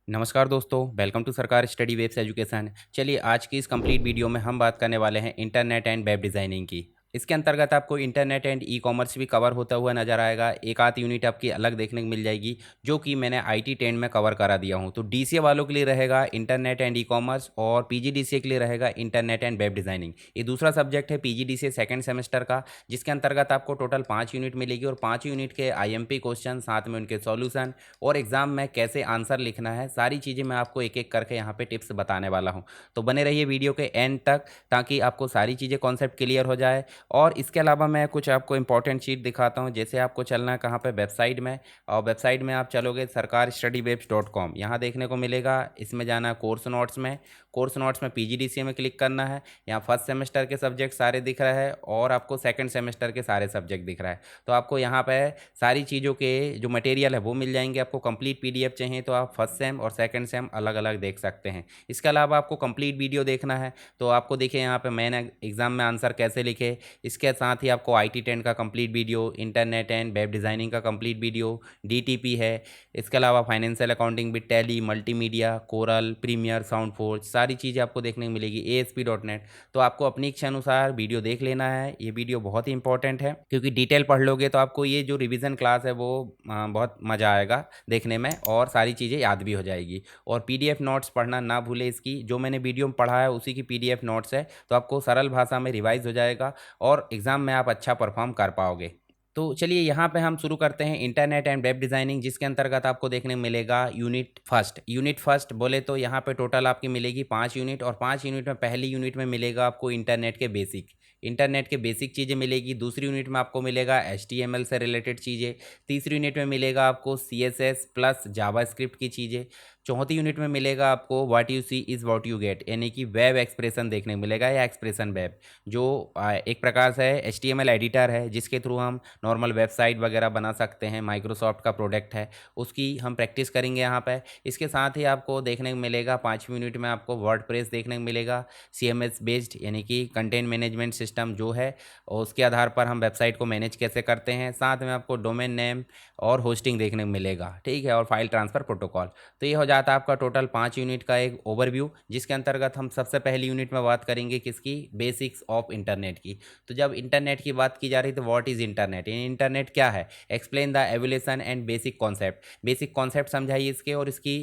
नमस्कार दोस्तों, welcome to सरकार स्टडी वेब्स एजुकेशन। चलिए आज की इस कंप्लीट वीडियो में हम बात करने वाले हैं इंटरनेट एंड वेब डिज़ाइनिंग की। इसके अंतर्गत आपको इंटरनेट एंड ई कॉमर्स भी कवर होता हुआ नजर आएगा। एक आध यूनिट आपकी अलग देखने को मिल जाएगी, जो कि मैंने आईटी 10 में कवर करा दिया हूं। तो डीसीए वालों के लिए रहेगा इंटरनेट एंड ई कॉमर्स, और पीजीडीसीए के लिए रहेगा इंटरनेट एंड वेब डिज़ाइनिंग। ये दूसरा सब्जेक्ट है पीजीडीसीए सेकंड सेमेस्टर का, जिसके अंतर्गत आपको टोटल 5 यूनिट मिलेगी और 5 यूनिट के आईएमपी क्वेश्चन, साथ में उनके सॉल्यूशन और एग्ज़ाम में कैसे आंसर लिखना है, सारी चीज़ें मैं आपको एक एक करके यहाँ पे टिप्स बताने वाला हूँ। तो बने रहिए वीडियो के एंड तक, ताकि आपको सारी चीज़ें कॉन्सेप्ट क्लियर हो जाए। और इसके अलावा मैं कुछ आपको इंपॉर्टेंट चीज़ दिखाता हूँ। जैसे आपको चलना है कहाँ पे, वेबसाइट में, और वेबसाइट में आप चलोगे सरकार स्टडी वेब्स .com, यहाँ देखने को मिलेगा। इसमें जाना है कोर्स नोट्स में, कोर्स नोट्स में पीजीडीसीए में क्लिक करना है। यहाँ फर्स्ट सेमेस्टर के सब्जेक्ट सारे दिख रहे हैं और आपको सेकंड सेमेस्टर के सारे सब्जेक्ट दिख रहा है। तो आपको यहाँ पे सारी चीज़ों के जो मटेरियल है वो मिल जाएंगे। आपको कंप्लीट पीडीएफ चाहिए तो आप फर्स्ट सेम और सेकंड सेम अलग अलग देख सकते हैं। इसके अलावा आपको कंप्लीट वीडियो देखना है तो आपको देखिए यहाँ पे मैंने एग्जाम में आंसर कैसे लिखे, इसके साथ ही आपको आईटी 10 का complete video, internet and web designing का कंप्लीट वीडियो, डीटीपी है। इसके अलावा फाइनेंशियल अकाउंटिंग भी, Tally, multimedia, Corel, Premiere, Sound Forge, सारी चीज़ें आपको देखने को मिलेगी, ASP.NET। तो आपको अपनी इच्छा अनुसार वीडियो देख लेना है। ये वीडियो बहुत ही इंपॉर्टेंट है, क्योंकि डिटेल पढ़ लोगे तो आपको ये जो रिवीजन क्लास है वो बहुत मज़ा आएगा देखने में, और सारी चीज़ें याद भी हो जाएगी। और पीडीएफ नोट्स पढ़ना ना भूले। इसकी जो मैंने वीडियो में पढ़ा है उसी की पीडीएफ नोट्स है, तो आपको सरल भाषा में रिवाइज हो जाएगा और एग्ज़ाम में आप अच्छा परफॉर्म कर पाओगे। तो चलिए यहाँ पे हम शुरू करते हैं इंटरनेट एंड वेब डिज़ाइनिंग, जिसके अंतर्गत आपको देखने को मिलेगा यूनिट फर्स्ट। यूनिट फर्स्ट बोले तो यहाँ पे टोटल आपकी मिलेगी 5 यूनिट, और 5 यूनिट में पहली यूनिट में मिलेगा आपको इंटरनेट के बेसिक, इंटरनेट के बेसिक चीज़ें मिलेगी। दूसरी यूनिट में आपको मिलेगा HTML से रिलेटेड चीज़ें। तीसरी यूनिट में मिलेगा आपको CSS प्लस जावास्क्रिप्ट की चीज़ें। चौथी यूनिट में मिलेगा आपको what you see is what you get, यानी कि वेब एक्सप्रेशन देखने को मिलेगा, या एक्सप्रेशन वेब, जो एक प्रकार से HTML एडिटर है, जिसके थ्रू हम नॉर्मल वेबसाइट वगैरह बना सकते हैं। माइक्रोसॉफ्ट का प्रोडक्ट है, उसकी हम प्रैक्टिस करेंगे यहाँ पे। इसके साथ ही आपको देखने को मिलेगा 5वीं यूनिट में आपको वर्डप्रेस देखने को मिलेगा, CMS बेस्ड, यानी कि कंटेंट मैनेजमेंट सिस्टम जो है, और उसके आधार पर हम वेबसाइट को मैनेज कैसे करते हैं। साथ में आपको डोमेन नेम और होस्टिंग देखने को मिलेगा, ठीक है, और फाइल ट्रांसफ़र प्रोटोकॉल। तो ये हो जाता है आपका टोटल 5 यूनिट का एक ओवरव्यू, जिसके अंतर्गत हम सबसे पहली यूनिट में बात करेंगे किसकी, बेसिक्स ऑफ इंटरनेट की। तो जब इंटरनेट की बात की जा रही है तो व्हाट इज़ इंटरनेट, इंटरनेट क्या है, explain the evolution and basic concept, basic concept समझाइए इसके, और इसकी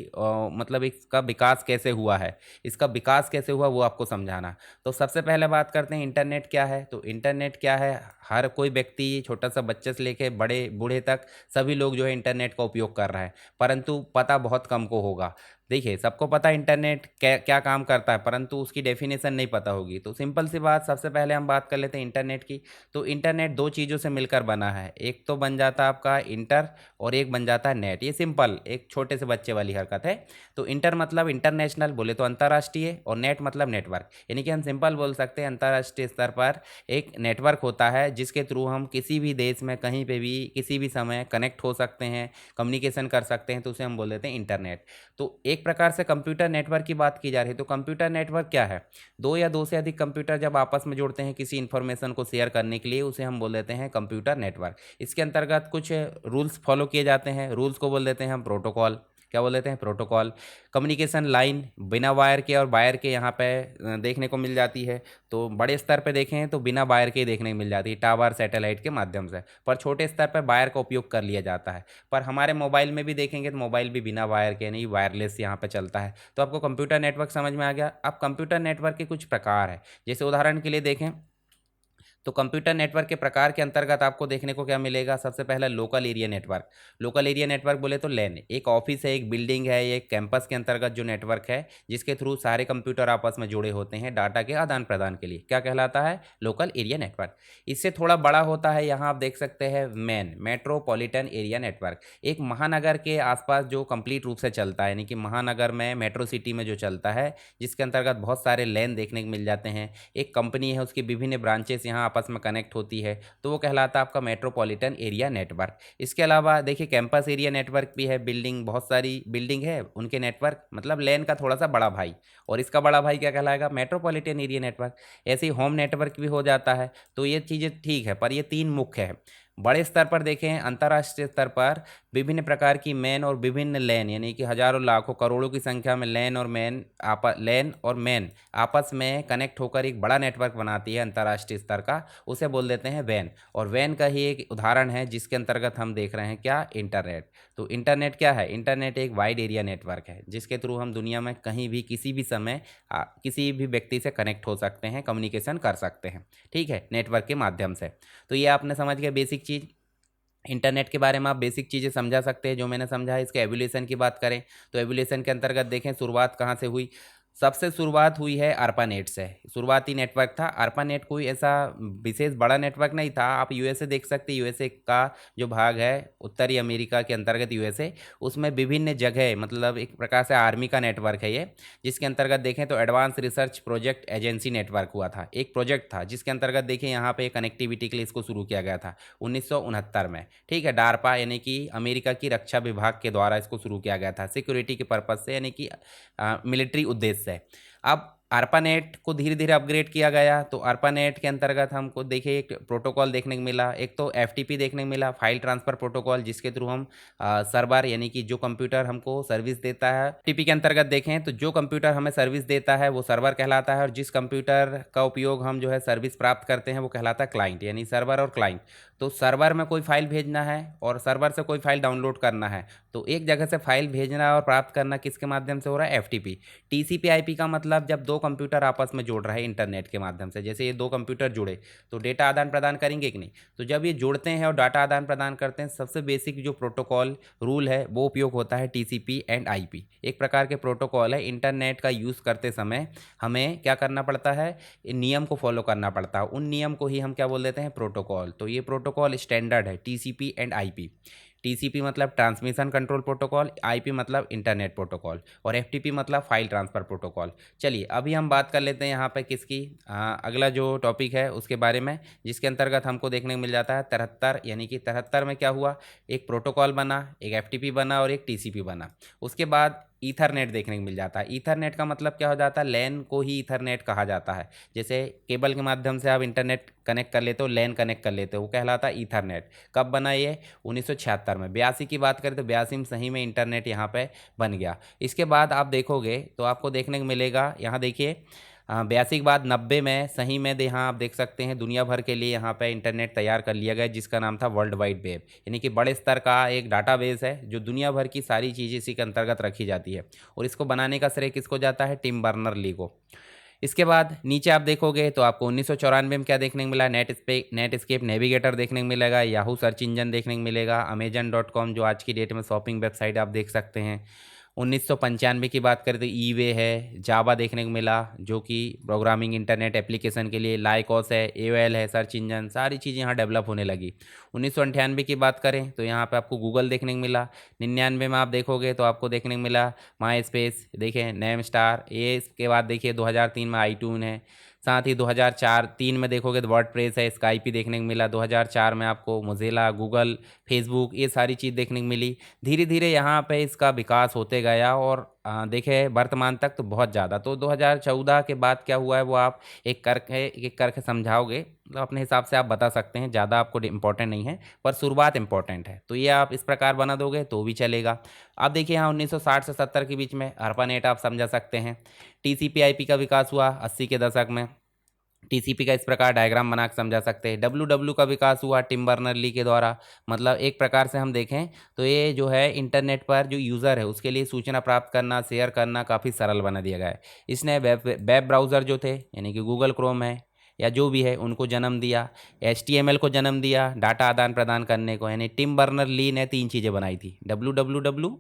मतलब इसका विकास कैसे हुआ है, इसका विकास कैसे हुआ वो आपको समझाना। तो सबसे पहले बात करते हैं इंटरनेट क्या है। तो इंटरनेट क्या है, हर कोई व्यक्ति, छोटा सा बच्चे से लेके बड़े बूढ़े तक, सभी लोग जो है इंटरनेट का उपयोग कर रहा है, परंतु पता बहुत कम को होगा। देखिए, सबको पता है इंटरनेट क्या क्या काम करता है, परंतु उसकी डेफिनेशन नहीं पता होगी। तो सिंपल सी बात, सबसे पहले हम बात कर लेते हैं इंटरनेट की। तो इंटरनेट दो चीज़ों से मिलकर बना है, एक तो बन जाता है आपका इंटर, और एक बन जाता है नेट। ये सिंपल एक छोटे से बच्चे वाली हरकत है। तो इंटर मतलब इंटरनेशनल, बोले तो अंतर्राष्ट्रीय, और नेट मतलब नेटवर्क, यानी कि हम सिंपल बोल सकते हैं अंतर्राष्ट्रीय स्तर पर एक नेटवर्क होता है, जिसके थ्रू हम किसी भी देश में कहीं पे भी किसी भी समय कनेक्ट हो सकते हैं, कम्युनिकेशन कर सकते हैं। तो उसे हम बोल देते हैं इंटरनेट। तो एक प्रकार से कंप्यूटर नेटवर्क की बात की जा रही है। तो कंप्यूटर नेटवर्क क्या है, दो या दो से अधिक कंप्यूटर जब आपस में जुड़ते हैं किसी इन्फॉर्मेशन को शेयर करने के लिए, उसे हम बोल देते हैं कंप्यूटर नेटवर्क। इसके अंतर्गत कुछ रूल्स फॉलो किए जाते हैं, रूल्स को बोल देते हैं हम प्रोटोकॉल। क्या बोल देते हैं, प्रोटोकॉल। कम्युनिकेशन लाइन बिना वायर के और वायर के यहाँ पे देखने को मिल जाती है। तो बड़े स्तर पे देखें तो बिना वायर के देखने को मिल जाती है, टावर, सैटेलाइट के माध्यम से। पर छोटे स्तर पर वायर का उपयोग कर लिया जाता है। पर हमारे मोबाइल में भी देखेंगे तो मोबाइल भी बिना वायर के, नहीं वायरलेस यहाँ पे चलता है। तो आपको कंप्यूटर नेटवर्क समझ में आ गया। अब कंप्यूटर नेटवर्क के कुछ प्रकार है, जैसे उदाहरण के लिए देखें तो कंप्यूटर नेटवर्क के प्रकार के अंतर्गत आपको देखने को क्या मिलेगा, सबसे पहला local area network. Local area network बोले तो लैन, एक ऑफिस है, एक बिल्डिंग है, एक कैंपस के अंतर्गत जो नेटवर्क है, जिसके थ्रू सारे कंप्यूटर आपस में जुड़े होते हैं डाटा के आदान प्रदान के लिए, क्या कहलाता है, लोकल एरिया नेटवर्क। इससे थोड़ा बड़ा होता है, यहाँ आप देख सकते हैं मैन, मेट्रोपॉलिटन एरिया नेटवर्क, एक महानगर के आसपास जो कंप्लीट रूप से चलता है, यानी कि महानगर में, मेट्रो सिटी में जो चलता है, जिसके अंतर्गत बहुत सारे लैन देखने को मिल जाते हैं। एक कंपनी है, उसकी विभिन्न ब्रांचेस यहाँ आपस में कनेक्ट होती है, तो वो कहलाता है आपका मेट्रोपॉलिटन एरिया नेटवर्क। इसके अलावा देखिए कैंपस एरिया नेटवर्क भी है, बिल्डिंग, बहुत सारी बिल्डिंग है, उनके नेटवर्क, मतलब लैन का थोड़ा सा बड़ा भाई, और इसका बड़ा भाई क्या कहलाएगा, मेट्रोपॉलिटन एरिया नेटवर्क। ऐसे ही होम नेटवर्क भी हो जाता है। तो ये चीज़ें ठीक है, पर ये तीन मुख्य है। बड़े स्तर पर देखें, अंतर्राष्ट्रीय स्तर पर विभिन्न प्रकार की मैन और विभिन्न लैन यानी कि हजारों लाखों करोड़ों की संख्या में लैन और मैन आपस में कनेक्ट होकर एक बड़ा नेटवर्क बनाती है अंतर्राष्ट्रीय स्तर का, उसे बोल देते हैं वैन। और वैन का ही एक उदाहरण है जिसके अंतर्गत हम देख रहे हैं क्या, इंटरनेट। तो इंटरनेट क्या है, इंटरनेट एक वाइड एरिया नेटवर्क है जिसके थ्रू हम दुनिया में कहीं भी किसी भी समय किसी भी व्यक्ति से कनेक्ट हो सकते हैं, कम्युनिकेशन कर सकते हैं, ठीक है, नेटवर्क के माध्यम से। तो ये आपने समझ गया बेसिक चीज़। इंटरनेट के बारे में आप बेसिक चीज़ें समझा सकते हैं जो मैंने समझा है। इसके एवोल्यूशन की बात करें तो एवोल्यूशन के अंतर्गत देखें शुरुआत कहाँ से हुई। सबसे शुरुआत हुई है ARPANET से। शुरुआती नेटवर्क था ARPANET, कोई ऐसा विशेष बड़ा नेटवर्क नहीं था। आप यूएसए देख सकते हैं, यूएसए का जो भाग है उत्तरी अमेरिका के अंतर्गत यूएसए, उसमें विभिन्न जगह मतलब एक प्रकार से आर्मी का नेटवर्क है ये, जिसके अंतर्गत देखें तो advance research project agency network हुआ था, एक प्रोजेक्ट था जिसके अंतर्गत देखें यहाँ पे कनेक्टिविटी के लिए इसको शुरू किया गया था 1969 में, ठीक है। डारपा यानी कि अमेरिका की रक्षा विभाग के द्वारा इसको शुरू किया गया था सिक्योरिटी के पर्पज से, यानी कि मिलिट्री उद्देश्य से। अब ARPANET को धीरे धीरे अपग्रेड किया गया। तो ARPANET के अंतर्गत हमको देखिए एक प्रोटोकॉल देखने को मिला, एक तो FTP देखने को मिला, फाइल ट्रांसफर प्रोटोकॉल, जिसके थ्रू हम सर्वर यानी कि जो कंप्यूटर हमको सर्विस देता है, FTP के अंतर्गत देखें तो जो कंप्यूटर हमें सर्विस देता है वो सर्वर कहलाता है, और जिस कंप्यूटर का उपयोग हम जो है सर्विस प्राप्त करते हैं वो कहलाता है क्लाइंट, यानी सर्वर और क्लाइंट। तो सर्वर में कोई फाइल भेजना है और सर्वर से कोई फाइल डाउनलोड करना है, तो एक जगह से फाइल भेजना और प्राप्त करना किसके माध्यम से हो रहा है, FTP। TCP/IP का मतलब जब दो कंप्यूटर आपस में जोड़ रहे हैं इंटरनेट के माध्यम से, जैसे ये दो कंप्यूटर जुड़े तो डेटा आदान प्रदान करेंगे कि नहीं। तो जब ये जुड़ते हैं और डाटा आदान प्रदान करते हैं, सबसे बेसिक जो प्रोटोकॉल रूल है वो उपयोग होता है TCP/IP। एक प्रकार के प्रोटोकॉल है, इंटरनेट का यूज़ करते समय हमें क्या करना पड़ता है, नियम को फॉलो करना पड़ता है, उन नियम को ही हम क्या बोल देते हैं, प्रोटोकॉल। तो ये प्रोटोकॉल स्टैंडर्ड है TCP/IP। TCP मतलब ट्रांसमिशन कंट्रोल प्रोटोकॉल, IP मतलब इंटरनेट प्रोटोकॉल, और FTP मतलब फाइल ट्रांसफ़र प्रोटोकॉल। चलिए अभी हम बात कर लेते हैं यहाँ पे किसकी, अगला जो टॉपिक है उसके बारे में, जिसके अंतर्गत हमको देखने को मिल जाता है 73, यानी कि 73 में क्या हुआ, एक प्रोटोकॉल बना, एक FTP बना और एक TCP बना। उसके बाद ईथरनेट देखने को मिल जाता है। ईथरनेट का मतलब क्या हो जाता है, लैन को ही ईथरनेट कहा जाता है। जैसे केबल के माध्यम से आप इंटरनेट कनेक्ट कर लेते हो, लैन कनेक्ट कर लेते हो, वो कहलाता है ईथरनेट। कब बना ये, 1976 में। 82 की बात करें तो 82 में सही में इंटरनेट यहाँ पे बन गया। इसके बाद आप देखोगे तो आपको देखने को मिलेगा, यहाँ देखिए 82 के बाद 90 में सही में यहाँ आप देख सकते हैं दुनिया भर के लिए यहाँ पे इंटरनेट तैयार कर लिया गया, जिसका नाम था वर्ल्ड वाइड वेब, यानी कि बड़े स्तर का एक डाटाबेस है जो दुनिया भर की सारी चीज़ें इसी के अंतर्गत रखी जाती है। और इसको बनाने का श्रेय किसको जाता है, टिम बर्नर ली को। इसके बाद नीचे आप देखोगे तो आपको 1994 में क्या देखने को मिला, नेटस्केप नेविगेटर देखने को मिलेगा, याहू सर्च इंजन देखने को मिलेगा, अमेजन.com जो आज की डेट में शॉपिंग वेबसाइट आप देख सकते हैं। 1995 की बात करें तो ईवे है, जावा देखने को मिला जो कि प्रोग्रामिंग इंटरनेट एप्लीकेशन के लिए, लाइकॉस है, एओएल है, सर्च इंजन, सारी चीज़ें यहाँ डेवलप होने लगी। 1998 की बात करें तो यहाँ पे आपको गूगल देखने को मिला। 99 में आप देखोगे तो आपको देखने को मिला माई स्पेस, देखें नेम स्टार। ये इसके बाद देखिए 2003 में आईट्यून है। साथ ही 2004-3 में देखोगे तो वर्डप्रेस है, स्काइपी देखने को मिला। 2004 में आपको मोज़िला, गूगल, फेसबुक, ये सारी चीज़ देखने को मिली। धीरे धीरे यहाँ पे इसका विकास होते गया और देखे वर्तमान तक तो बहुत ज़्यादा। तो 2014 के बाद क्या हुआ है वो आप एक करके समझाओगे, तो अपने हिसाब से आप बता सकते हैं, ज़्यादा आपको इम्पोर्टेंट नहीं है पर शुरुआत इम्पोर्टेंट है। तो ये आप इस प्रकार बना दोगे तो भी चलेगा। अब देखिए यहाँ 1960 से 70 के बीच में ARPANET आप समझा सकते हैं। TCP/IP का विकास हुआ 80 के दशक में। TCP का इस प्रकार डायग्राम बना के समझा सकते हैं। WW का विकास हुआ टिम बर्नर ली के द्वारा। मतलब एक प्रकार से हम देखें तो ये जो है इंटरनेट पर जो यूज़र है उसके लिए सूचना प्राप्त करना, शेयर करना काफ़ी सरल बना दिया गया है। इसने वेब ब्राउज़र जो थे यानी कि गूगल क्रोम है या जो भी है उनको जन्म दिया। HTML को जन्म दिया डाटा आदान प्रदान करने को, यानी टिम बर्नर ली ने 3 चीज़ें बनाई थी, WWW,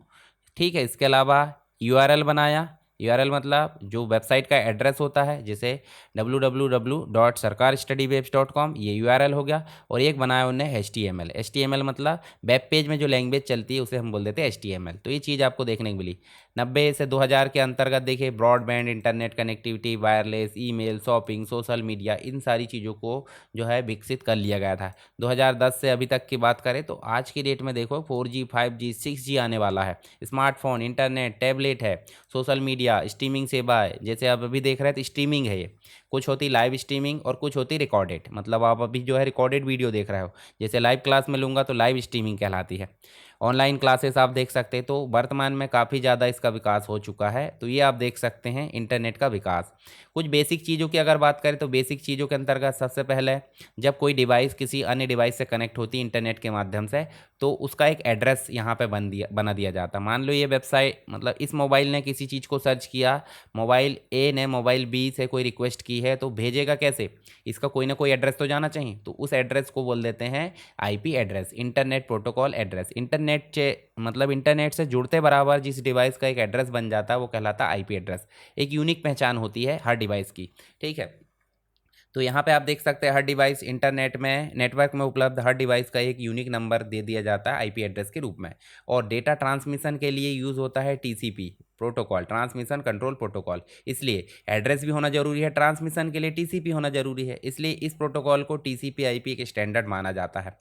ठीक है। इसके अलावा URL बनाया। URL मतलब जो वेबसाइट का एड्रेस होता है, जैसे www.sarkarstudywaves.com, ये URL हो गया। और एक बनाया उन्होंने HTML मतलब वेब पेज में जो लैंग्वेज चलती है उसे हम बोल देते हैं HTML। तो ये चीज़ आपको देखने को मिली। 90 से 2000 के अंतर्गत देखिए broadband internet connectivity, wireless, email, shopping, social media, इन सारी चीज़ों को जो है विकसित कर लिया गया था। 2010 से अभी तक की बात करें तो आज की डेट में देखो 4G, 5G, 6G आने वाला है। स्मार्टफोन, इंटरनेट, टैबलेट है, सोशल मीडिया, स्ट्रीमिंग सेवा है। जैसे आप अभी देख रहे हैं तो स्ट्रीमिंग है, ये कुछ होती लाइव स्ट्रीमिंग और कुछ होती रिकॉर्डेड। मतलब आप अभी जो है रिकॉर्डेड वीडियो देख रहे हो, जैसे लाइव क्लास में लूँगा तो लाइव स्ट्रीमिंग कहलाती है। ऑनलाइन क्लासेस आप देख सकते हैं। तो वर्तमान में काफ़ी ज़्यादा इसका विकास हो चुका है। तो ये आप देख सकते हैं इंटरनेट का विकास। कुछ बेसिक चीज़ों की अगर बात करें तो बेसिक चीज़ों के अंतर्गत सबसे पहले जब कोई डिवाइस किसी अन्य डिवाइस से कनेक्ट होती है इंटरनेट के माध्यम से, तो उसका एक एड्रेस यहाँ पे बना दिया जाता है। मान लो ये वेबसाइट, मतलब इस मोबाइल ने किसी चीज़ को सर्च किया, मोबाइल ए ने मोबाइल बी से कोई रिक्वेस्ट की है, तो भेजेगा कैसे? इसका कोई ना कोई एड्रेस तो जाना चाहिए। तो उस एड्रेस को बोल देते हैं IP address, internet protocol address. Internet से मतलब इंटरनेट से जुड़ते बराबर जिस डिवाइस का एक एड्रेस बन जाता है वो कहलाता है आईपी एड्रेस। एक यूनिक पहचान होती है हर डिवाइस की। ठीक है, तो यहाँ पे आप देख सकते हैं हर डिवाइस इंटरनेट में नेटवर्क में उपलब्ध हर डिवाइस का एक यूनिक नंबर दे दिया जाता है आईपी एड्रेस के रूप में। और डेटा ट्रांसमिशन के लिए यूज़ होता है TCP protocol, transmission control protocol. इसलिए एड्रेस भी होना जरूरी है, ट्रांसमिशन के लिए टीसीपी होना जरूरी है, इसलिए इस प्रोटोकॉल को टीसीपी आईपी के स्टैंडर्ड माना जाता है।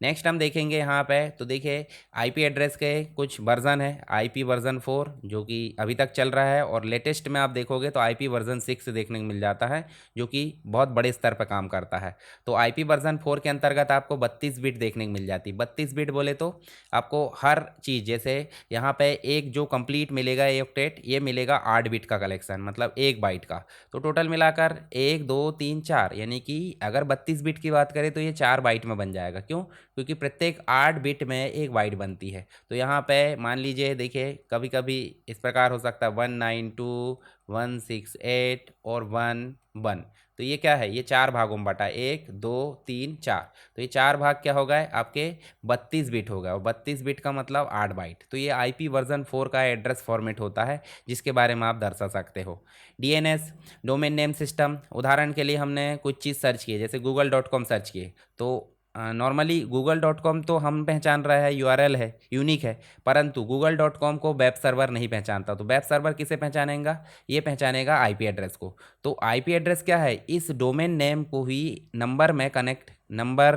नेक्स्ट हम देखेंगे यहाँ पे, तो देखिए आईपी एड्रेस के कुछ वर्जन है। आईपी वर्जन 4 जो कि अभी तक चल रहा है, और लेटेस्ट में आप देखोगे तो आईपी वर्जन 6 देखने को मिल जाता है जो कि बहुत बड़े स्तर पर काम करता है। तो आईपी वर्जन 4 के अंतर्गत आपको 32 बिट देखने को मिल जाती है। 32 बिट बोले तो आपको हर चीज़, जैसे यहाँ पे एक जो कंप्लीट मिलेगा ए ऑक्टेट, ये मिलेगा 8 बिट का कलेक्शन, मतलब 1 बाइट का। तो टोटल मिलाकर 1 2 3 4, यानी कि अगर 32 बिट की बात करें तो ये 4 बाइट में बन जाएगा। क्यों? क्योंकि प्रत्येक 8 बिट में 1 बाइट बनती है। तो यहाँ पे मान लीजिए, देखिए कभी कभी इस प्रकार हो सकता है 192 168 और 1 1। तो ये क्या है? ये 4 भागों में बटा, 1 2 3 4। तो ये 4 भाग क्या हो गए आपके? 32 बिट हो गए, और 32 बिट का मतलब 8 बाइट। तो ये आईपी वर्जन 4 का एड्रेस फॉर्मेट होता है जिसके बारे में आप दर्शा सकते हो। DNS, domain name system. उदाहरण के लिए हमने कुछ चीज़ सर्च की, जैसे google.com सर्च किए, तो नॉर्मली google.com तो हम पहचान रहे हैं, यूआरएल है, यूनिक है, परंतु google.com को वेब सर्वर नहीं पहचानता। तो वेब सर्वर किसे पहचानेगा? ये पहचानेगा आईपी एड्रेस को। तो आईपी एड्रेस क्या है? इस डोमेन नेम को ही नंबर में कनेक्ट, नंबर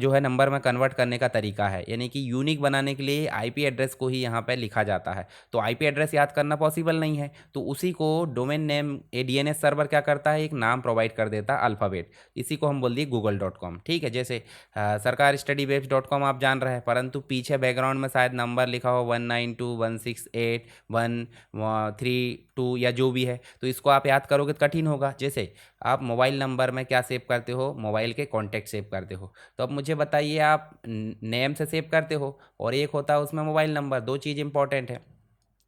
जो है नंबर में कन्वर्ट करने का तरीका है, यानी कि यूनिक बनाने के लिए आईपी एड्रेस को ही यहाँ पे लिखा जाता है। तो आईपी एड्रेस याद करना पॉसिबल नहीं है, तो उसी को डोमेन नेम डीएनएस सर्वर क्या करता है? एक नाम प्रोवाइड कर देता है अल्फ़ाबेट, इसी को हम बोल दिए google.com। ठीक है, जैसे सरकार स्टडी वेब्स .com आप जान रहे हैं, परंतु पीछे बैकग्राउंड में शायद नंबर लिखा हो 192 168 132 या जो भी है, तो इसको आप याद करोगे तो कठिन होगा। जैसे आप मोबाइल नंबर में क्या सेव करते हो? मोबाइल के कॉन्टैक्ट सेव करते हो। तो अब मुझे बताइए, आप नेम से सेव करते हो और एक होता है उसमें मोबाइल नंबर, दो चीज़ इंपॉर्टेंट है।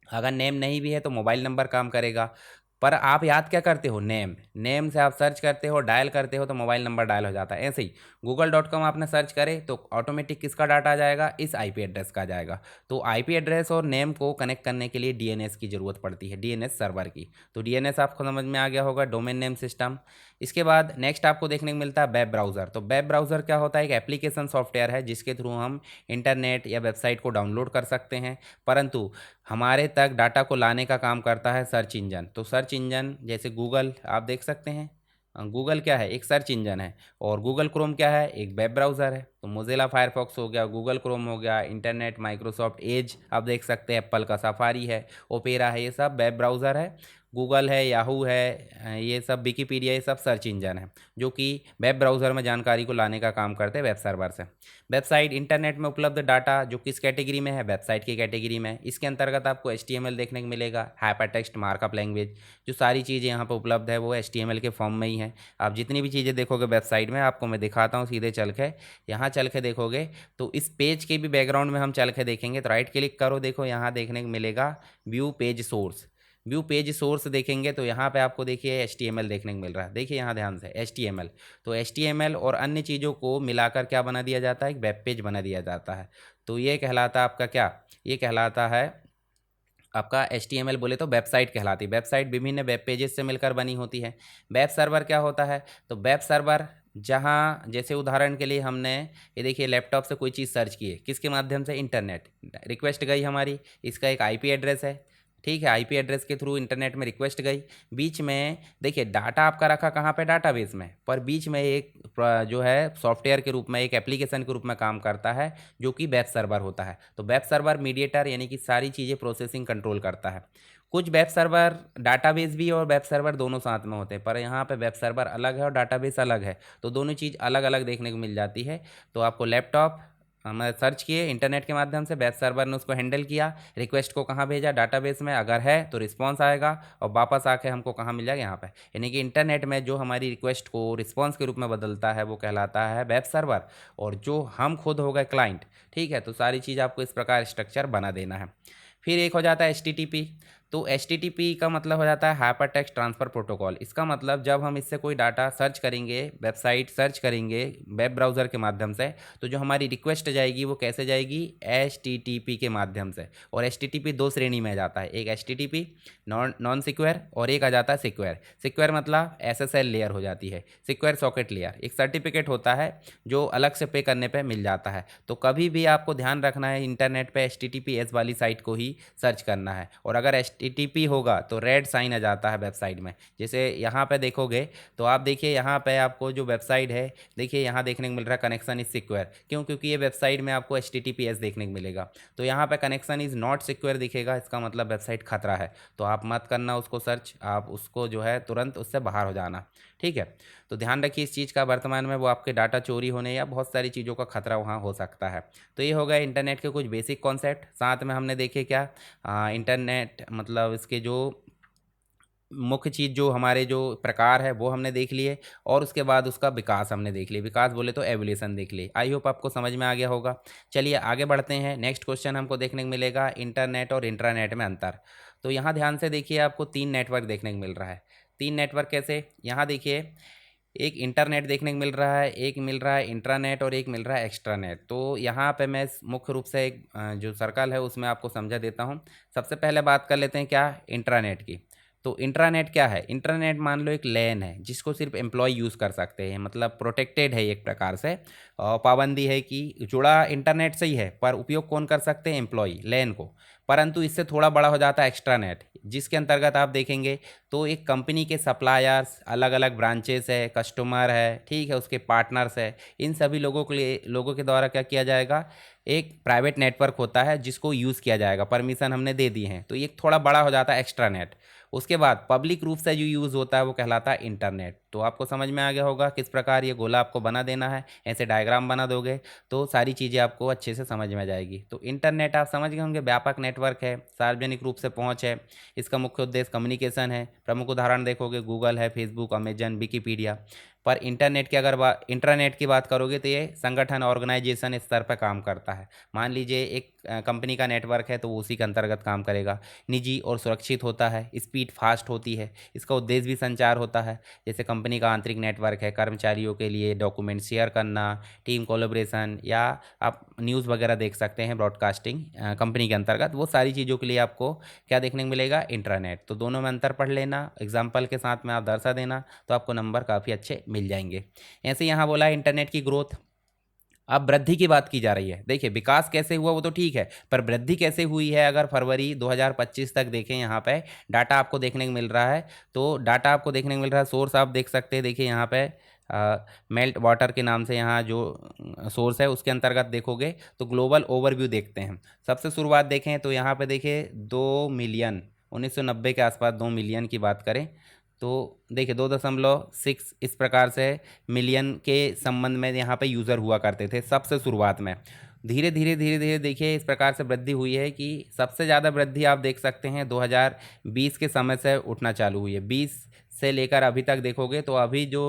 अगर नेम नहीं भी है तो मोबाइल नंबर काम करेगा, पर आप याद क्या करते हो? नेम। नेम से आप सर्च करते हो, डायल करते हो तो मोबाइल नंबर डायल हो जाता है। ऐसे ही google.com आपने सर्च करे तो ऑटोमेटिक किसका डाटा आ जाएगा? इस आईपी एड्रेस का आ जाएगा। तो आईपी एड्रेस और नेम को कनेक्ट करने के लिए डीएनएस की ज़रूरत पड़ती है, डीएनएस सर्वर की। तो डीएनएस आपको समझ में आ गया होगा, डोमेन नेम सिस्टम। इसके बाद नेक्स्ट आपको देखने को मिलता है वेब ब्राउज़र। तो वेब ब्राउज़र क्या होता है? एक एप्लीकेशन सॉफ्टवेयर है जिसके थ्रू हम इंटरनेट या वेबसाइट को डाउनलोड कर सकते हैं, परंतु हमारे तक डाटा को लाने का काम करता है सर्च इंजन। तो सर्च इंजन जैसे गूगल आप देख सकते हैं, गूगल क्या है? एक सर्च इंजन है। और गूगल क्रोम क्या है? एक वेब ब्राउज़र है। तो मोज़िला फायरफॉक्स हो गया, गूगल क्रोम हो गया, इंटरनेट, माइक्रोसॉफ्ट एज आप देख सकते हैं, एप्पल का सफारी है, ओपेरा है, ये सब वेब ब्राउज़र है। गूगल है, याहू है, ये सब विकीपीडिया, ये सब सर्च इंजन है जो कि वेब ब्राउज़र में जानकारी को लाने का काम करते हैं वेब सर्वर से। वेबसाइट, इंटरनेट में उपलब्ध डाटा जो किस कैटेगरी में है? वेबसाइट की कैटेगरी में। इसके अंतर्गत आपको HTML देखने को मिलेगा, हाइपरटेक्स्ट मार्कअप लैंग्वेज। जो सारी चीज़ें यहाँ पर उपलब्ध है वो HTML के फॉर्म में ही है। आप जितनी भी चीज़ें देखोगे वेबसाइट में, आपको मैं दिखाता हूँ सीधे चल के। यहाँ चल के देखोगे तो इस पेज के भी बैकग्राउंड में हम चल के देखेंगे, तो राइट क्लिक करो, देखो यहाँ देखने को मिलेगा view page source. View page source देखेंगे तो यहाँ पे आपको देखिए HTML देखने को मिल रहा है। देखिए यहाँ ध्यान से HTML। तो HTML और अन्य चीज़ों को मिलाकर क्या बना दिया जाता है? एक वेब पेज बना दिया जाता है। तो ये कहलाता है आपका क्या? ये कहलाता है आपका HTML बोले तो वेबसाइट कहलाती है। वेबसाइट विभिन्न वेब पेजेस से मिलकर बनी होती है। वेब सर्वर क्या होता है? तो वेब सर्वर जहाँ, जैसे उदाहरण के लिए हमने ये देखिए लैपटॉप से कोई चीज़ सर्च की है, किसके माध्यम से? इंटरनेट, रिक्वेस्ट गई हमारी, इसका एक आईपी एड्रेस है। ठीक है, आईपी एड्रेस के थ्रू इंटरनेट में रिक्वेस्ट गई। बीच में देखिए डाटा आपका रखा कहाँ पे? डाटाबेस में, पर बीच में एक जो है सॉफ्टवेयर के रूप में, एक एप्लीकेशन के रूप में काम करता है जो कि वेब सर्वर होता है। तो वेब सर्वर मीडिएटर, यानी कि सारी चीज़ें प्रोसेसिंग कंट्रोल करता है। कुछ वेब सर्वर, डाटाबेस भी और वेब सर्वर दोनों साथ में होते हैं, पर यहाँ पे वेब सर्वर अलग है और डाटाबेस अलग है, तो दोनों चीज़ अलग अलग देखने को मिल जाती है। तो आपको लैपटॉप हम सर्च किए इंटरनेट के माध्यम से, वेब सर्वर ने उसको हैंडल किया, रिक्वेस्ट को कहाँ भेजा, डाटाबेस में, अगर है तो रिस्पांस आएगा और वापस आके हमको कहाँ मिल जाएगा, यहाँ पे। यानी कि इंटरनेट में जो हमारी रिक्वेस्ट को रिस्पांस के रूप में बदलता है वो कहलाता है वेब सर्वर, और जो हम खुद हो गए क्लाइंट। ठीक है, तो सारी चीज़ आपको इस प्रकार स्ट्रक्चर बना देना है। फिर एक हो जाता है HTTP। तो HTTP का मतलब हो जाता है हाइपर टेक्स्ट ट्रांसफ़र प्रोटोकॉल। इसका मतलब जब हम इससे कोई डाटा सर्च करेंगे, वेबसाइट सर्च करेंगे वेब ब्राउज़र के माध्यम से, तो जो हमारी रिक्वेस्ट जाएगी वो कैसे जाएगी, HTTP के माध्यम से। और HTTP दो श्रेणी में जाता है, एक HTTP नॉन सिक्योर और एक आ जाता है सिक्योर। सिक्योर मतलब SSL लेयर हो जाती है, सिक्योर सॉकेट लेयर एक सर्टिफिकेट होता है जो अलग से पे करने पे मिल जाता है। तो कभी भी आपको ध्यान रखना है इंटरनेट पे HTTPS वाली साइट को ही सर्च करना है, और अगर HTTP होगा तो रेड साइन आ जाता है वेबसाइट में। जैसे यहाँ पे देखोगे तो आप देखिए यहाँ पे आपको जो वेबसाइट है, देखिए यहाँ देखने को मिल रहा है कनेक्शन इज सिक्योर। क्यों? क्योंकि ये वेबसाइट में आपको HTTPS देखने को मिलेगा। तो यहाँ पे कनेक्शन इज नॉट सिक्योर दिखेगा, इसका मतलब वेबसाइट खतरा है। तो आप मत करना उसको सर्च, आप उसको जो है तुरंत उससे बाहर हो जाना। ठीक है, तो ध्यान रखिए इस चीज़ का, वर्तमान में वो आपके डाटा चोरी होने या बहुत सारी चीज़ों का खतरा वहाँ हो सकता है। तो ये हो गए इंटरनेट के कुछ बेसिक कॉन्सेप्ट। साथ में हमने देखे क्या, इंटरनेट मतलब इसके जो मुख्य चीज़ जो हमारे जो प्रकार है वो हमने देख लिए, और उसके बाद उसका विकास हमने देख लिया। विकास बोले तो एवोल्यूशन देख ली। आई होप आपको समझ में आ गया होगा। चलिए आगे बढ़ते हैं। नेक्स्ट क्वेश्चन हमको देखने को मिलेगा इंटरनेट और इंट्रानेट में अंतर। तो यहाँ ध्यान से देखिए, आपको तीन नेटवर्क देखने को मिल रहा है। तीन नेटवर्क कैसे, यहाँ देखिए, एक इंटरनेट देखने को मिल रहा है, एक मिल रहा है इंट्रानेट और एक मिल रहा है एक्स्ट्रानेट। तो यहाँ पे मैं मुख्य रूप से एक जो सर्कल है उसमें आपको समझा देता हूँ। सबसे पहले बात कर लेते हैं क्या, इंट्रानेट की। तो इंट्रानेट क्या है, इंटरनेट मान लो एक लैन है जिसको सिर्फ एम्प्लॉय यूज़ कर सकते हैं, मतलब प्रोटेक्टेड है एक प्रकार से, और पाबंदी है कि जुड़ा इंटरनेट से ही है पर उपयोग कौन कर सकते हैं, एम्प्लॉय लैन को। परंतु इससे थोड़ा बड़ा हो जाता है एक्स्ट्रानेट, जिसके अंतर्गत आप देखेंगे तो एक कंपनी के सप्लायर्स, अलग अलग ब्रांचेस है, कस्टमर है, ठीक है, उसके पार्टनर्स है, इन सभी लोगों के लिए, लोगों के द्वारा क्या किया जाएगा, एक प्राइवेट नेटवर्क होता है जिसको यूज़ किया जाएगा, परमिशन हमने दे दी है। तो ये थोड़ा बड़ा हो जाता है एक्स्ट्रानेट। उसके बाद पब्लिक रूप से जो यूज़ होता है वो कहलाता है इंटरनेट। तो आपको समझ में आ गया होगा किस प्रकार ये गोला आपको बना देना है, ऐसे डायग्राम बना दोगे तो सारी चीज़ें आपको अच्छे से समझ में आ जाएगी। तो इंटरनेट आप समझ गए होंगे, व्यापक नेटवर्क है, सार्वजनिक रूप से पहुंच है, इसका मुख्य उद्देश्य कम्युनिकेशन है। प्रमुख उदाहरण देखोगे गूगल है, फेसबुक, अमेजन, विकीपीडिया। पर इंटरनेट की अगर इंटरनेट की बात करोगे तो ये संगठन, ऑर्गेनाइजेशन स्तर पर काम करता है। मान लीजिए एक कंपनी का नेटवर्क है तो वो उसी के अंतर्गत काम करेगा। निजी और सुरक्षित होता है, स्पीड फास्ट होती है, इसका उद्देश्य भी संचार होता है। जैसे कंपनी का आंतरिक नेटवर्क है, कर्मचारियों के लिए डॉक्यूमेंट शेयर करना, टीम कोलैबोरेशन, या आप न्यूज़ वगैरह देख सकते हैं ब्रॉडकास्टिंग कंपनी के अंतर्गत, वो सारी चीज़ों के लिए आपको क्या देखने को मिलेगा, इंटरनेट। तो दोनों में अंतर पढ़ लेना, एग्जाम्पल के साथ में आप दर्शा देना, तो आपको नंबर काफ़ी अच्छे मिल जाएंगे। ऐसे यहाँ बोला है इंटरनेट की ग्रोथ। अब वृद्धि की बात की जा रही है। देखिए विकास कैसे हुआ वो तो ठीक है, पर वृद्धि कैसे हुई है, अगर फरवरी 2025 तक देखें, यहाँ पे डाटा आपको देखने को मिल रहा है। तो डाटा आपको देखने को मिल रहा है, सोर्स आप देख सकते हैं, देखिए यहाँ पे मेल्ट वाटर के नाम से यहाँ जो सोर्स है उसके अंतर्गत देखोगे तो ग्लोबल ओवरव्यू देखते हैं। सबसे शुरुआत देखें तो यहाँ पे देखिए 2 मिलियन, 1990 के आसपास 2 मिलियन की बात करें तो देखिए 2.6 इस प्रकार से मिलियन के संबंध में यहाँ पे यूज़र हुआ करते थे सबसे शुरुआत में। धीरे धीरे धीरे धीरे देखिए इस प्रकार से वृद्धि हुई है कि सबसे ज़्यादा वृद्धि आप देख सकते हैं 2020 के समय से उठना चालू हुई है। 20 से लेकर अभी तक देखोगे तो अभी जो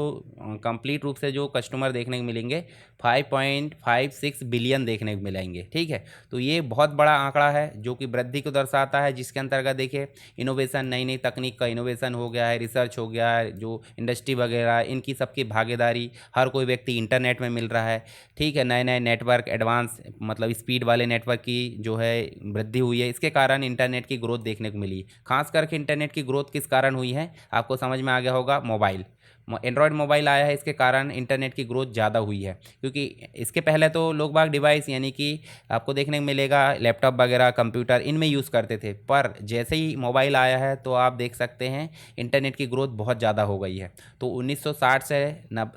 कंप्लीट रूप से जो कस्टमर देखने को मिलेंगे 5.56 बिलियन देखने को मिलेंगे। ठीक है, तो ये बहुत बड़ा आंकड़ा है जो कि वृद्धि को दर्शाता है, जिसके अंतर्गत देखिए इनोवेशन, नई नई तकनीक का इनोवेशन हो गया है, रिसर्च हो गया है, जो इंडस्ट्री वगैरह इनकी सबकी भागीदारी, हर कोई व्यक्ति इंटरनेट में मिल रहा है। ठीक है, नए नए नेटवर्क, एडवांस मतलब स्पीड वाले नेटवर्क की जो है वृद्धि हुई है, इसके कारण इंटरनेट की ग्रोथ देखने को मिली। खास करके इंटरनेट की ग्रोथ किस कारण हुई है आपको समझ में आ गया होगा, मोबाइल, एंड्रॉयड मोबाइल आया है, इसके कारण इंटरनेट की ग्रोथ ज़्यादा हुई है। क्योंकि इसके पहले तो लोग बाग डिवाइस यानी कि आपको देखने को मिलेगा लैपटॉप वगैरह, कंप्यूटर, इनमें यूज़ करते थे, पर जैसे ही मोबाइल आया है तो आप देख सकते हैं इंटरनेट की ग्रोथ बहुत ज़्यादा हो गई है। तो 1960 से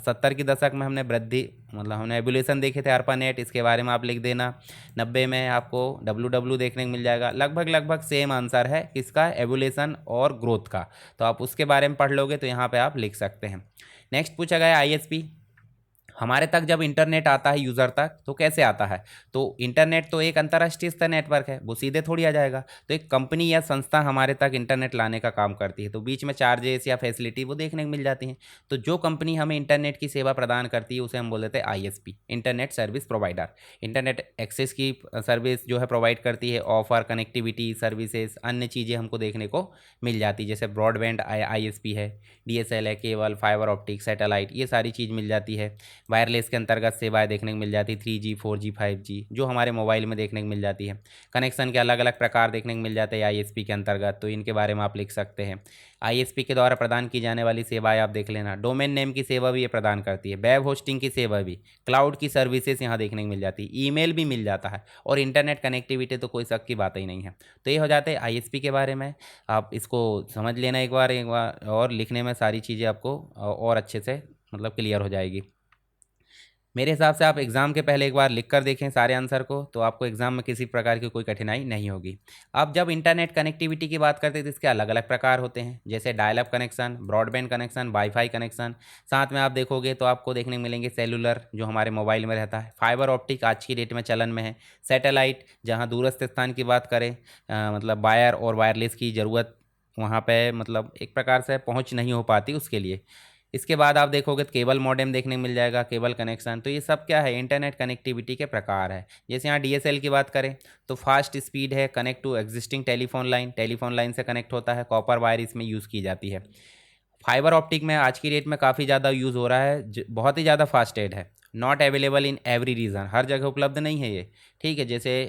70 के दशक में हमने वृद्धि मतलब हमने एवोल्यूशन देखे थे ARPANET, इसके बारे में आप लिख देना। 90 में आपको WW देखने को मिल जाएगा। लगभग लगभग सेम आंसर है किसका, एवोल्यूशन और ग्रोथ का। तो आप उसके बारे में पढ़ लोगे तो यहाँ पे आप लिख सकते हैं। नेक्स्ट पूछा गया ISP। हमारे तक जब इंटरनेट आता है यूज़र तक तो कैसे आता है? तो इंटरनेट तो एक अंतर्राष्ट्रीय स्तर नेटवर्क है, वो सीधे थोड़ी आ जाएगा। तो एक कंपनी या संस्था हमारे तक इंटरनेट लाने का काम करती है, तो बीच में चार्जेस या फैसिलिटी वो देखने को मिल जाती हैं। तो जो कंपनी हमें इंटरनेट की सेवा प्रदान करती है उसे हम बोल देते हैं ISP, internet service provider. Internet access की सर्विस जो है प्रोवाइड करती है, ऑफर, कनेक्टिविटी सर्विसेज, अन्य चीज़ें हमको देखने को मिल जाती है, जैसे ब्रॉडबैंड आईएसपी है, डीएसएल है, केबल, फाइबर ऑप्टिक, सैटेलाइट, ये सारी चीज़ मिल जाती है। वायरलेस के अंतर्गत सेवाएं देखने को मिल जाती है, 3G 4G 5G जो हमारे मोबाइल में देखने को मिल जाती है। कनेक्शन के अलग अलग प्रकार देखने को मिल जाते हैं आईएसपी के अंतर्गत, तो इनके बारे में आप लिख सकते हैं। आईएसपी के द्वारा प्रदान की जाने वाली सेवाएं आप देख लेना, डोमेन नेम की सेवा भी ये प्रदान करती है, वेब होस्टिंग की सेवा भी, क्लाउड की सर्विसेज यहाँ देखने को मिल जाती है, ईमेल भी मिल जाता है, और इंटरनेट कनेक्टिविटी तो कोई शक की बात ही नहीं है। तो ये हो जाते हैं आईएसपी के बारे में। आप इसको समझ लेना एक बार और लिखने में सारी चीज़ें आपको और अच्छे से मतलब क्लियर हो जाएगी। मेरे हिसाब से आप एग्ज़ाम के पहले एक बार लिख कर देखें सारे आंसर को, तो आपको एग्ज़ाम में किसी प्रकार की कोई कठिनाई नहीं होगी। अब जब इंटरनेट कनेक्टिविटी की बात करते हैं तो इसके अलग अलग प्रकार होते हैं, जैसे dial up connection, broadband connection, wifi connection. साथ में आप देखोगे तो आपको देखने को मिलेंगे सेलुलर जो हमारे मोबाइल में रहता है, फाइबर ऑप्टिक आज की डेट में चलन में है, सैटेलाइट जहाँ दूरस्थ स्थान की बात करें, मतलब वायर और वायरलेस की ज़रूरत वहाँ पे मतलब एक प्रकार से पहुँच नहीं हो पाती उसके लिए। इसके बाद आप देखोगे तो केबल मॉडेम देखने को मिल जाएगा, केबल कनेक्शन। तो ये सब क्या है, इंटरनेट कनेक्टिविटी के प्रकार है। जैसे यहाँ डीएसएल की बात करें तो फास्ट स्पीड है, connect to existing telephone line से कनेक्ट होता है, कॉपर वायर इसमें यूज़ की जाती है। फाइबर ऑप्टिक में आज की डेट में काफ़ी ज़्यादा यूज़ हो रहा है, बहुत ही ज़्यादा फास्टेड है, not available in every region, हर जगह उपलब्ध नहीं है ये। ठीक है, जैसे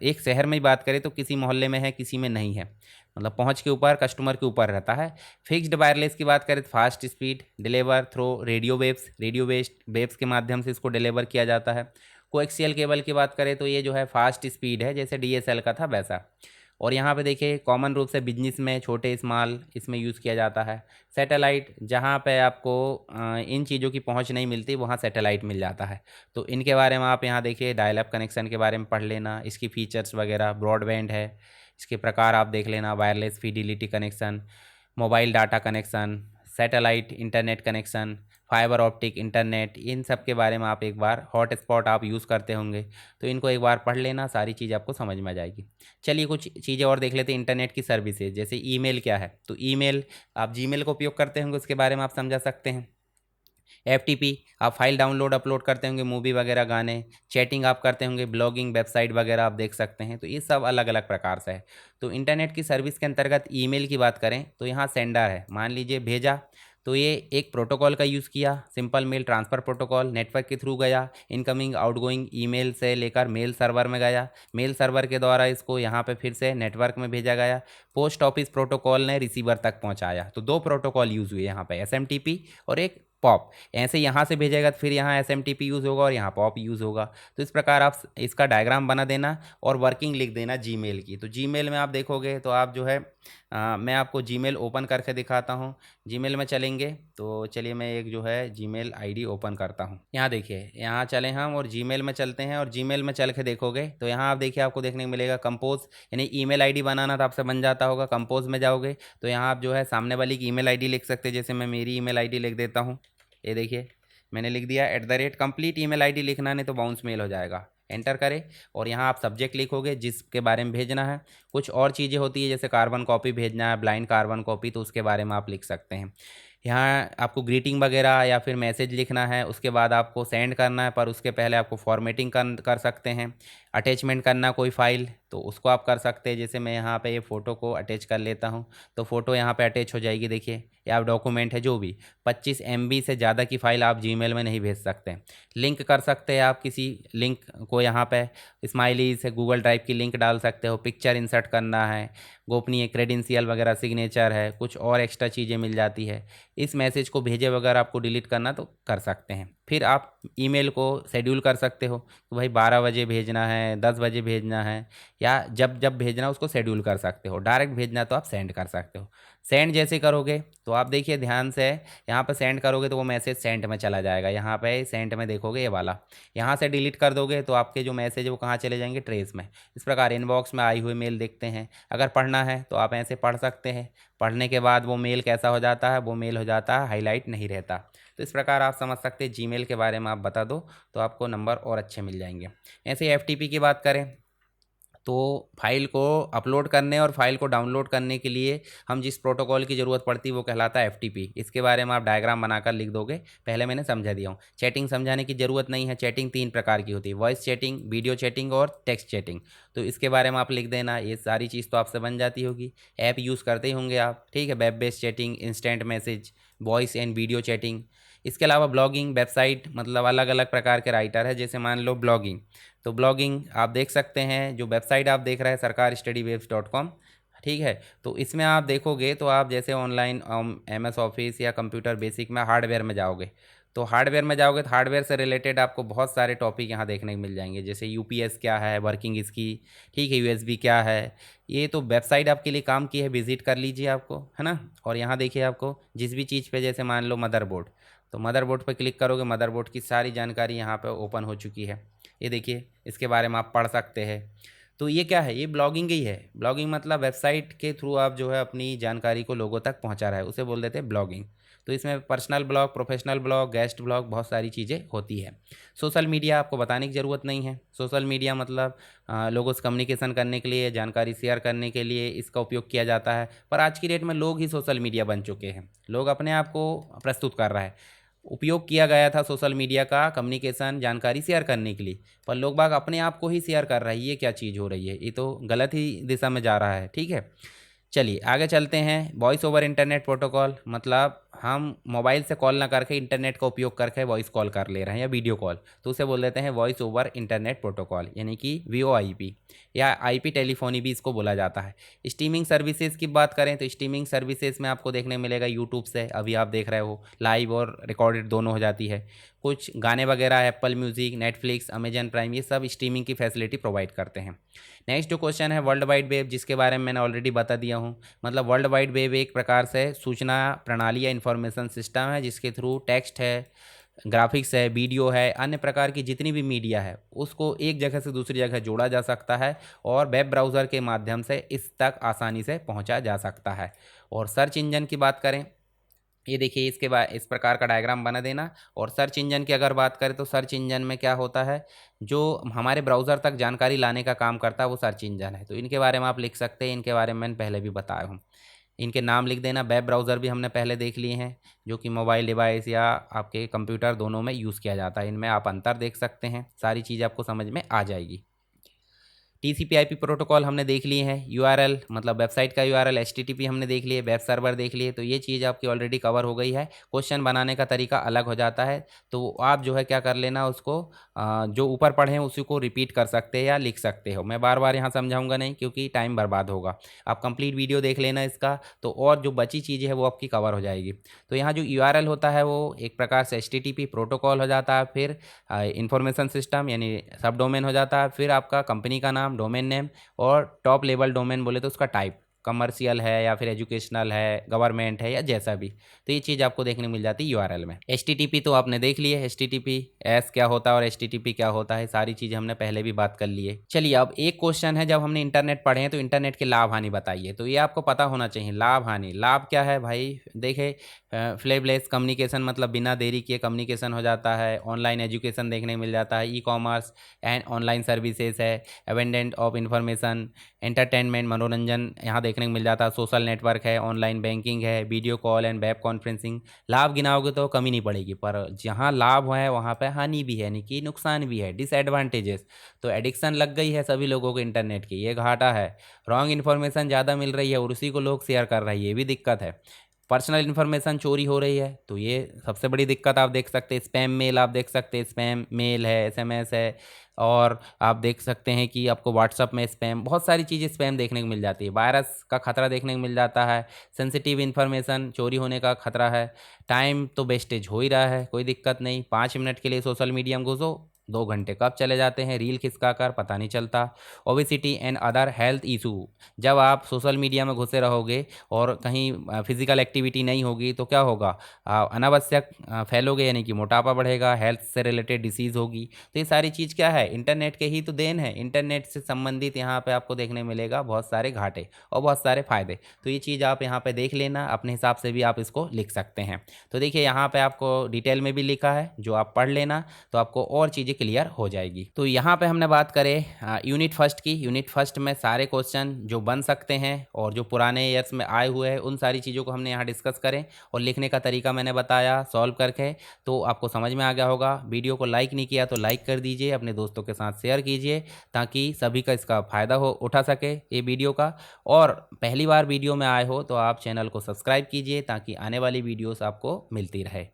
एक शहर में ही बात करें तो किसी मोहल्ले में है, किसी में नहीं है, मतलब पहुंच के ऊपर कस्टमर के ऊपर रहता है। फिक्स्ड वायरलेस की बात करें तो fast speed, deliver through radio based waves के माध्यम से इसको डिलीवर किया जाता है। कोएक्सियल केबल की बात करें तो ये जो है फास्ट स्पीड है, जैसे डीएसएल का था वैसा। और यहाँ पे देखिए कॉमन रूप से बिजनेस में छोटे स्मॉल इसमें यूज़ किया जाता है। सैटेलाइट जहाँ पे आपको इन चीज़ों की पहुँच नहीं मिलती वहाँ सैटेलाइट मिल जाता है। तो इनके बारे में आप यहाँ देखिए डायल अप कनेक्शन के बारे में पढ़ लेना, इसकी फीचर्स वगैरह, ब्रॉडबैंड है, इसके प्रकार आप देख लेना, wireless fidelity connection, mobile data connection, satellite internet connection, fibre optic internet, इन सब के बारे में आप एक बार, हॉटस्पॉट आप यूज़ करते होंगे तो इनको एक बार पढ़ लेना, सारी चीज़ आपको समझ में आ जाएगी। चलिए कुछ चीज़ें और देख लेते हैं इंटरनेट की सर्विसेज। जैसे ईमेल क्या है, तो ईमेल आप जीमेल का उपयोग करते होंगे, उसके बारे में आप समझा सकते हैं। एफटीपी आप फाइल डाउनलोड अपलोड करते होंगे, मूवी वगैरह, गाने। चैटिंग आप करते होंगे, ब्लॉगिंग, वेबसाइट वगैरह आप देख सकते हैं। तो ये सब अलग अलग प्रकार से है। तो इंटरनेट की सर्विस के अंतर्गत ईमेल की बात करें तो यहाँ सेंडर है, मान लीजिए भेजा, तो ये एक प्रोटोकॉल का यूज़ किया, simple mail transfer protocol, network के थ्रू गया, इनकमिंग आउटगोइंग ईमेल से लेकर मेल सर्वर में गया, मेल सर्वर के द्वारा इसको यहाँ पे फिर से नेटवर्क में भेजा गया, पोस्ट ऑफिस प्रोटोकॉल ने रिसीवर तक पहुँचाया। तो दो प्रोटोकॉल यूज़ हुए यहाँ पे, एसएमटीपी और एक पॉप। ऐसे यहाँ से भेजेगा तो फिर यहाँ एसएमटीपी यूज़ होगा और यहाँ पॉप यूज़ होगा। तो इस प्रकार आप इसका डायग्राम बना देना और वर्किंग लिख देना जीमेल की। तो जीमेल में आप देखोगे तो आप जो है मैं आपको जीमेल ओपन करके दिखाता हूँ। जीमेल में चलेंगे तो चलिए मैं एक जो है जीमेल आईडी ओपन करता हूँ। यहाँ देखिए, यहाँ चले हम और जीमेल में चलते हैं, और जीमेल में चल के देखोगे तो यहाँ आप देखिए आपको देखने को मिलेगा कंपोज, यानी ईमेल आईडी बनाना तो आपसे बन जाता होगा। कंपोज में जाओगे तो यहाँ आप जो है सामने वाली की ईमेल आईडी लिख सकते हैं। जैसे मैं मेरी ईमेल आईडी लिख देता हूँ, ये देखिए मैंने लिख दिया @कंप्लीट ईमेल आईडी लिखना नहीं तो बाउंस मेल हो जाएगा। एंटर करें और यहाँ आप सब्जेक्ट लिखोगे जिसके बारे में भेजना है। कुछ और चीज़ें होती है जैसे कार्बन कॉपी भेजना है, ब्लाइंड कार्बन कॉपी, तो उसके बारे में आप लिख सकते हैं। यहाँ आपको ग्रीटिंग वगैरह या फिर मैसेज लिखना है, उसके बाद आपको सेंड करना है, पर उसके पहले आपको फॉर्मेटिंग कर सकते हैं। अटैचमेंट करना कोई फाइल तो उसको आप कर सकते हैं। जैसे मैं यहाँ पे ये फ़ोटो को अटैच कर लेता हूँ तो फ़ोटो यहाँ पे अटैच हो जाएगी। देखिए या डॉक्यूमेंट है जो भी 25 MB से ज़्यादा की फ़ाइल आप जीमेल में नहीं भेज सकते। लिंक कर सकते हैं आप किसी लिंक को, यहाँ पे स्माइली से गूगल ड्राइव की लिंक डाल सकते हो। पिक्चर इंसर्ट करना है, गोपनीय क्रेडेंशियल वगैरह, सिग्नेचर है, कुछ और एक्स्ट्रा चीज़ें मिल जाती है। इस मैसेज को भेजे वगैरह आपको डिलीट करना तो कर सकते हैं। फिर आप ईमेल को शेड्यूल कर सकते हो तो भाई 12 बजे भेजना है, 10 बजे भेजना है, या जब जब भेजना उसको शेड्यूल कर सकते हो। डायरेक्ट भेजना तो आप सेंड कर सकते हो। सेंड जैसे करोगे तो आप देखिए ध्यान से, यहाँ पर सेंड करोगे तो वो मैसेज सेंड में चला जाएगा। यहाँ पे सेंड में देखोगे ये वाला, यहाँ से डिलीट कर दोगे तो आपके जो मैसेज है वो कहाँ चले जाएंगे, ट्रेस में। इस प्रकार इनबॉक्स में आई हुई मेल देखते हैं। अगर पढ़ना है तो आप ऐसे पढ़ सकते हैं। पढ़ने के बाद वो मेल कैसा हो जाता है, वो मेल हो जाता है हाईलाइट नहीं रहता। तो इस प्रकार आप समझ सकते हैं जीमेल के बारे में आप बता दो तो आपको नंबर और अच्छे मिल जाएंगे। ऐसे एफटीपी की बात करें तो फाइल को अपलोड करने और फाइल को डाउनलोड करने के लिए हम जिस प्रोटोकॉल की ज़रूरत पड़ती है वो कहलाता है एफटीपी। इसके बारे में आप डायग्राम बनाकर लिख दोगे, पहले मैंने समझा दिया हूँ। चैटिंग समझाने की ज़रूरत नहीं है। चैटिंग 3 प्रकार की होती है, वॉइस चैटिंग, वीडियो चैटिंग और टेक्स्ट चैटिंग। तो इसके बारे में आप लिख देना, ये सारी चीज़ तो आपसे बन जाती होगी। ऐप यूज़ करते ही होंगे आप, ठीक है। Web based chatting, instant message, voice and video chatting. इसके अलावा ब्लॉगिंग, वेबसाइट, मतलब अलग अलग प्रकार के राइटर है। जैसे मान लो ब्लॉगिंग, तो ब्लॉगिंग आप देख सकते हैं, जो वेबसाइट आप देख रहे हैं sarkarstudywaves.com, ठीक है। तो इसमें आप देखोगे तो आप जैसे ऑनलाइन MS ऑफिस या कंप्यूटर बेसिक में हार्डवेयर में जाओगे, तो हार्डवेयर में जाओगे तो हार्डवेयर से रिलेटेड आपको बहुत सारे टॉपिक यहाँ देखने को मिल जाएंगे। जैसे यूपीएस क्या है, वर्किंग इसकी, ठीक है, यूएसबी क्या है। ये तो वेबसाइट आपके लिए काम की है, विजिट कर लीजिए आपको, है ना। और यहाँ देखिए आपको जिस भी चीज़ पे, जैसे मान लो मदरबोर्ड, तो मदरबोर्ड पर क्लिक करोगे, मदरबोर्ड की सारी जानकारी यहाँ पर ओपन हो चुकी है। ये देखिए, इसके बारे में आप पढ़ सकते हैं। तो ये क्या है, ये ब्लॉगिंग ही है। ब्लॉगिंग मतलब वेबसाइट के थ्रू आप जो है अपनी जानकारी को लोगों तक पहुंचा रहा है, उसे बोल देते हैं ब्लॉगिंग। तो इसमें personal blog, professional blog, guest blog, बहुत सारी चीज़ें होती है। सोशल मीडिया आपको बताने की ज़रूरत नहीं है। सोशल मीडिया मतलब लोगों से कम्युनिकेशन करने के लिए, जानकारी शेयर करने के लिए इसका उपयोग किया जाता है। पर आज की डेट में लोग ही सोशल मीडिया बन चुके हैं। लोग अपने आप को प्रस्तुत कर रहा है। उपयोग किया गया था सोशल मीडिया का कम्युनिकेशन, जानकारी शेयर करने के लिए, पर लोग बाग अपने आप को ही शेयर कर रहा है। ये क्या चीज़ हो रही है, ये तो गलत ही दिशा में जा रहा है, ठीक है। चलिए आगे चलते हैं। वॉइस ओवर इंटरनेट प्रोटोकॉल मतलब हम मोबाइल से कॉल ना करके इंटरनेट का उपयोग करके वॉइस कॉल कर ले रहे हैं या वीडियो कॉल, तो उसे बोल देते हैं वॉइस ओवर इंटरनेट प्रोटोकॉल, यानी कि VoIP या IP टेलीफोनी भी इसको बोला जाता है। स्ट्रीमिंग सर्विसेज की बात करें तो स्ट्रीमिंग सर्विसेज में आपको देखने मिलेगा यूट्यूब से, अभी आप देख रहे हो, लाइव और रिकॉर्डेड दोनों हो जाती है। कुछ गाने वगैरह Apple music, Netflix, Amazon prime, ये सब स्ट्रीमिंग की फैसिलिटी प्रोवाइड करते हैं। नेक्स्ट जो क्वेश्चन है वर्ल्ड वाइड वेब, जिसके बारे में मैंने ऑलरेडी बता दिया हूँ। मतलब वर्ल्ड वाइड वेब एक प्रकार से सूचना प्रणाली या इंफॉर्मेशन सिस्टम है, जिसके थ्रू टेक्स्ट है, ग्राफिक्स है, वीडियो है, अन्य प्रकार की जितनी भी मीडिया है उसको एक जगह से दूसरी जगह जोड़ा जा सकता है और वेब ब्राउज़र के माध्यम से इस तक आसानी से पहुंचा जा सकता है। और सर्च इंजन की बात करें, ये देखिए इसके बाद इस प्रकार का डायग्राम बना देना। और सर्च इंजन की अगर बात करें तो सर्च इंजन में क्या होता है, जो हमारे ब्राउज़र तक जानकारी लाने का काम करता है वो सर्च इंजन है। तो इनके बारे में आप लिख सकते हैं, इनके बारे में मैंने पहले भी बताया हूँ। इनके नाम लिख देना। वेब ब्राउज़र भी हमने पहले देख लिए हैं, जो कि मोबाइल डिवाइस या आपके कंप्यूटर दोनों में यूज़ किया जाता है। इनमें आप अंतर देख सकते हैं, सारी चीज़ आपको समझ में आ जाएगी। TCP/IP प्रोटोकॉल हमने देख लिए हैं। URL मतलब वेबसाइट का URL, HTTP हमने देख लिए, वेब सर्वर देख लिए। तो ये चीज़ आपकी ऑलरेडी कवर हो गई है। क्वेश्चन बनाने का तरीका अलग हो जाता है, तो आप जो है क्या कर लेना, उसको जो ऊपर पढ़े हैं उसी को रिपीट कर सकते हैं या लिख सकते हो। मैं बार बार यहाँ समझाऊंगा नहीं क्योंकि टाइम बर्बाद होगा। आप कंप्लीट वीडियो देख लेना इसका, तो और जो बची चीज़ें है वो आपकी कवर हो जाएगी। तो यहाँ जो URL होता है वो एक प्रकार से HTTP प्रोटोकॉल हो जाता है, फिर इंफॉर्मेशन सिस्टम यानी सब डोमेन हो जाता है, फिर आपका कंपनी का नाम, डोमेन नेम, और टॉप लेवल डोमेन बोले तो उसका टाइप, कमर्शियल है या फिर एजुकेशनल है, गवर्नमेंट है या जैसा भी। तो ये चीज़ आपको देखने मिल जाती है URL में। HTTP तो आपने देख लिए, HTTP एस क्या होता है और HTTP क्या होता है, सारी चीज़ें हमने पहले भी बात कर ली है। चलिए अब एक क्वेश्चन है, जब हमने इंटरनेट पढ़े हैं तो इंटरनेट के लाभ हानि बताइए। तो ये आपको पता होना चाहिए, लाभ हानि। लाभ क्या है भाई, देखे फ्लेवलेस कम्युनिकेशन मतलब बिना देरी किए कम्युनिकेशन हो जाता है। ऑनलाइन एजुकेशन देखने मिल जाता है। E-कॉमर्स एंड ऑनलाइन सर्विसेज है। एवेंडेंट ऑफ इंफॉर्मेशन, एंटरटेनमेंट मनोरंजन यहाँ देखने को मिल जाता है। सोशल नेटवर्क है, ऑनलाइन बैंकिंग है, video call and web conferencing. लाभ गिनाओगे तो कमी नहीं पड़ेगी, पर जहाँ लाभ है वहाँ पे हानि भी है, यानी कि नुकसान भी है, डिसएडवांटेजेस। तो एडिक्शन लग गई है सभी लोगों को इंटरनेट की, ये घाटा है। रॉन्ग इन्फॉर्मेशन ज़्यादा मिल रही है और उसी को लोग शेयर कर रहे हैं, ये भी दिक्कत है। पर्सनल इन्फॉर्मेशन चोरी हो रही है, तो ये सबसे बड़ी दिक्कत आप देख सकते हैं। स्पैम मेल आप देख सकते हैं, स्पैम मेल है, SMS है, और आप देख सकते हैं कि आपको व्हाट्सअप में स्पैम, बहुत सारी चीज़ें स्पैम देखने को मिल जाती है। वायरस का खतरा देखने को मिल जाता है। सेंसिटिव इन्फॉर्मेशन चोरी होने का खतरा है। टाइम तो वेस्टेज हो ही रहा है, कोई दिक्कत नहीं। 5 मिनट के लिए सोशल मीडिया में घुसो, 2 घंटे कब चले जाते हैं रील खिसका कर पता नहीं चलता। Obesity and other health issue, जब आप सोशल मीडिया में घुसे रहोगे और कहीं फिजिकल एक्टिविटी नहीं होगी तो क्या होगा, अनावश्यक फैलोगे, यानी कि मोटापा बढ़ेगा, हेल्थ से रिलेटेड डिसीज़ होगी। तो ये सारी चीज़ क्या है, इंटरनेट के ही तो देन है। इंटरनेट से संबंधित यहाँ पे आपको देखने मिलेगा बहुत सारे घाटे और बहुत सारे फ़ायदे। तो ये चीज़ आप यहाँ पे देख लेना, अपने हिसाब से भी आप इसको लिख सकते हैं। तो देखिए यहाँ पे आपको डिटेल में भी लिखा है, जो आप पढ़ लेना तो आपको और चीज़ें क्लियर हो जाएगी। तो यहाँ पे हमने बात करें यूनिट फर्स्ट की। यूनिट फर्स्ट में सारे क्वेश्चन जो बन सकते हैं और जो पुराने ईयर्स में आए हुए हैं उन सारी चीज़ों को हमने यहाँ डिस्कस करें, और लिखने का तरीका मैंने बताया सॉल्व करके। तो आपको समझ में आ गया होगा। वीडियो को लाइक नहीं किया तो लाइक कर दीजिए, अपने दोस्तों के साथ शेयर कीजिए ताकि सभी का इसका फ़ायदा हो उठा सके ये वीडियो का। और पहली बार वीडियो में आए हो तो आप चैनल को सब्सक्राइब कीजिए ताकि आने वाली वीडियोस आपको मिलती रहे।